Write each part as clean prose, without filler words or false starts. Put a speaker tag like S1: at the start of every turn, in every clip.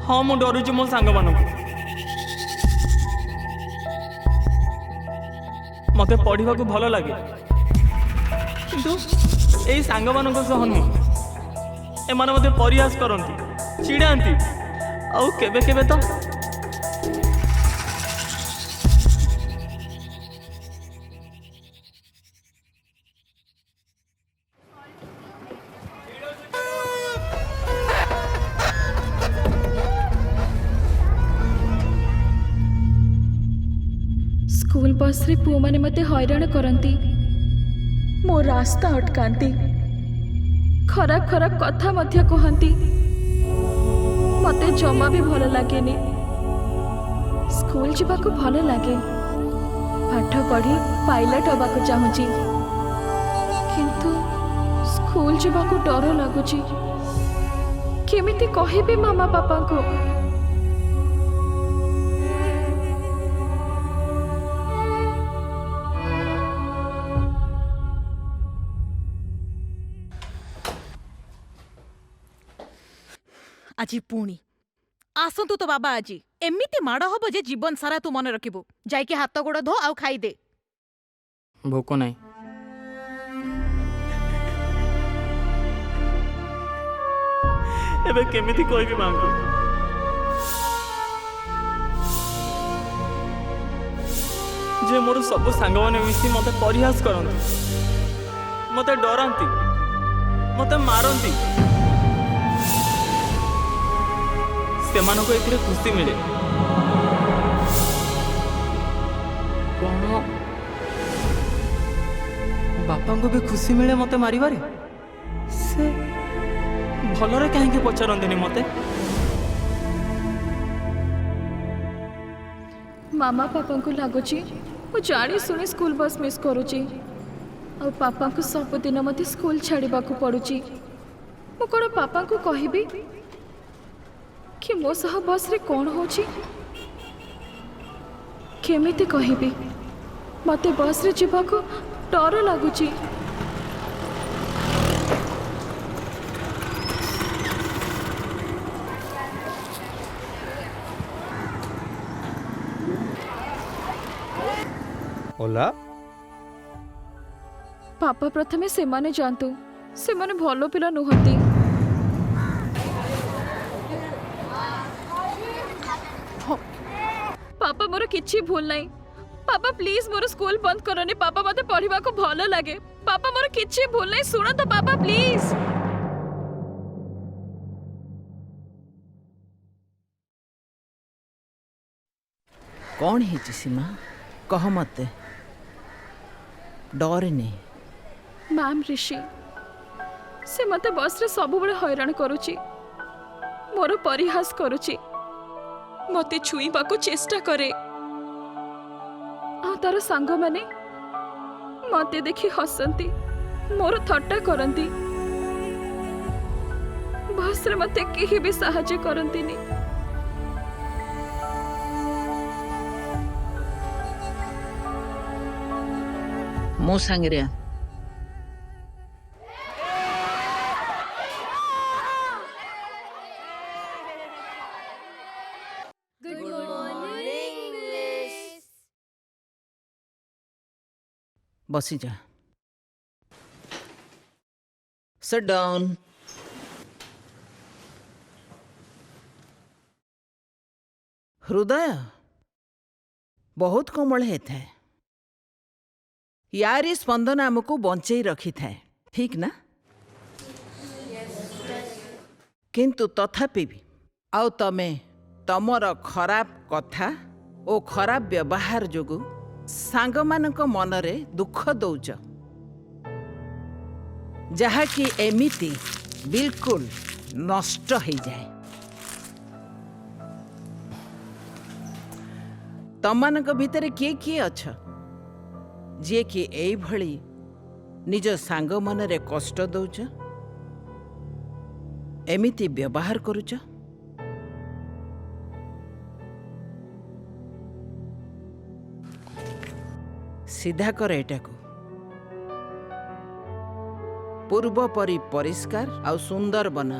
S1: हाँ मु डरुची मो सांग मान मते पढ़ा भल लगे किंतु यही सांग मान सह नुह एमाने मते परिहास करती चिड़ाती आउ केबे केबे तो
S2: स्कूल बस रे पुओ माने मते हैरान करती मो रास्ता अटकाती खराब खराब कथा मध्य कहती मते जमा भी भल लगे स्कूल जावाक भल लगे पाठ पढ़ी पायलट हवा चाहूँगी किंतु स्कूल जावाक डर लगुच केमिति कहबी मामा पापा को
S3: আজি पुणी आसतु तो बाबा आज एमिति माड़ हम जे जीवन सारा तू मन रखिबु जाइके हाथ गोड़ धो आउ खाई दे
S1: भोक नहीं एबे केमिति कहबी मां को जे मोर सब सांग माने मिसी मते परिहास करंती मते डरंती मते मारंती सेमानक एथिरे खुशी मिले कौन बापा को भी खुशी मिले मते मारिबारे से भलरे कहीं पचारती मते
S2: मामा पापा को लगुच मु जानी शुणी स्कूल बस मिस करुची आ पापा को सबुदिन मत स्कूल छाड़ा पड़ुची मु कौन पापा को कहबी कि मो सह बस रे कौन होची केमिति कहबी मते बस रे जीवा को डर लगुची
S4: ओला
S2: पापा प्रथमे से माने जानतु से माने भलो पिला नुहंती पापा मोर किछि भूल नहीं पापा प्लीज मोर स्कूल बंद करनी पापा मते पढ़िबा को भलो लागे पापा मोर किछि भूल नहीं सुनो तो पापा प्लीज
S5: कौन है सीमा कह मत डर नहीं
S2: मैम ऋषि से मते बस रे सब बड़े हैरान करुची मोर परिहास करुची मते छुईबा को चेष्टा करे आ तार सांग माने मते देखि हसंती मोर थट्टा करंती बस रे मते केही भी सहायता करंतीनी
S5: मो सांगे बसी जा सिट डाउन हृदय बहुत कोमल होता है यारी स्पंदन आमको बंचई रखी था ठीक ना किंतु तथापि भी आउ तमे तमर खराब कथा ओ खराब व्यवहार जोगु सांग मानक मनरे दुख दौच जहा कि एमिति बिल्कुल नष्ट हो जाए तमनक भितरे किए किए अछ जे कि एई भली निज सांग मनरे कष्ट दौच एमिति व्यवहार करुच सीधा कर एटाको पूर्व परी परिष्कार आ सुंदर बना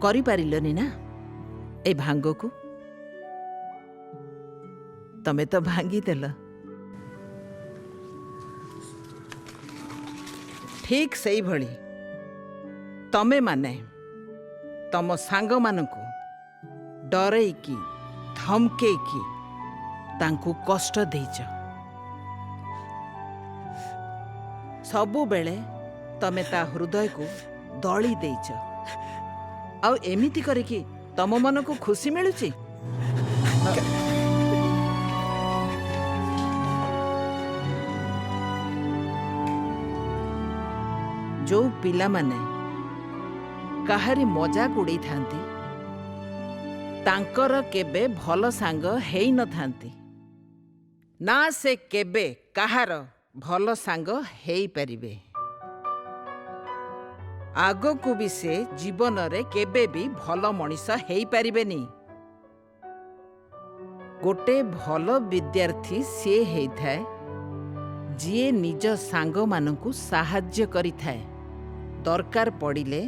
S5: କରିପାରିଲନି ନା ଏ ଭାଙ୍ଗକୁ? ତମେ ତ ଭାଙ୍ଗିଦେଲ। ଠିକ୍ ସେଇଭଳି ତମେମାନେ ତମ ସାଙ୍ଗମାନଙ୍କୁ ଡରେଇକି ଧମକେଇକି ତାଙ୍କୁ କଷ୍ଟ ଦେଇଛ। ସବୁବେଳେ ତମେ ତା ହୃଦୟକୁ ଦଳି ଦେଇଛ। ଆଉ ଏମିତି କରିକି ତମ ମନକୁ ଖୁସି ମିଳୁଛି? ଯୋଉ ପିଲାମାନେ କାହାରି ମଜାକ ଉଡ଼େଇଥାନ୍ତି ତାଙ୍କର କେବେ ଭଲ ସାଙ୍ଗ ହେଇନଥାନ୍ତି। ନା ସେ କେବେ କାହାର ଭଲ ସାଙ୍ଗ ହେଇପାରିବେ। ଆଗକୁ ବି ସେ ଜୀବନରେ କେବେ ବି ଭଲ ମଣିଷ ହେଇପାରିବେନି। ଗୋଟେ ଭଲ ବିଦ୍ୟାର୍ଥୀ ସିଏ ହେଇଥାଏ ଯିଏ ନିଜ ସାଙ୍ଗମାନଙ୍କୁ ସାହାଯ୍ୟ କରିଥାଏ। ଦରକାର ପଡ଼ିଲେ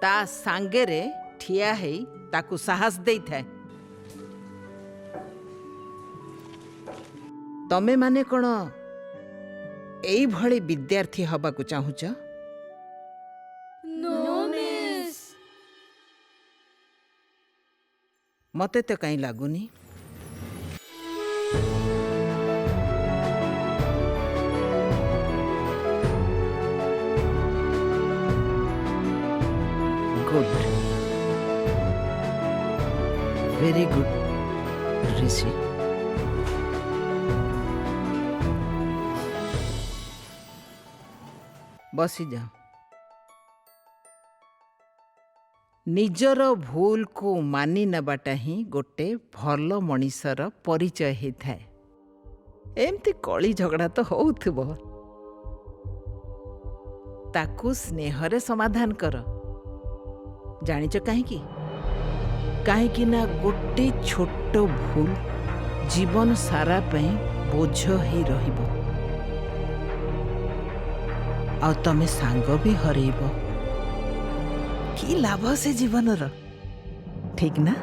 S5: ତା ସାଙ୍ଗରେ ଠିଆ ହେଇ ତାକୁ ସାହସ ଦେଇଥାଏ। ତମେମାନେ କ'ଣ ଏଇଭଳି ବିଦ୍ୟାର୍ଥୀ ହବାକୁ ଚାହୁଁଛ? ମତେ ତ କାହିଁ ଲାଗୁନି। गुड, वेरी गुड ऋषि। बसी जाओ। ନିଜର ଭୁଲକୁ ମାନି ନେବାଟା ହିଁ ଗୋଟେ ଭଲ ମଣିଷର ପରିଚୟ ହେଇଥାଏ। ଏମିତି କଳି ଝଗଡ଼ା ତ ହଉଥିବ, ତାକୁ ସ୍ନେହରେ ସମାଧାନ କର। ଜାଣିଛ କାହିଁକି? କାହିଁକି ନା ଗୋଟେ ଛୋଟ ଭୁଲ ଜୀବନ ସାରା ପାଇଁ ବୋଝ ହେଇ ରହିବ। ଆଉ ତମେ ସାଙ୍ଗ ବି ହରେଇବ। କି ଲାଭ ସେ ଜୀବନର, ଠିକ୍ ନା?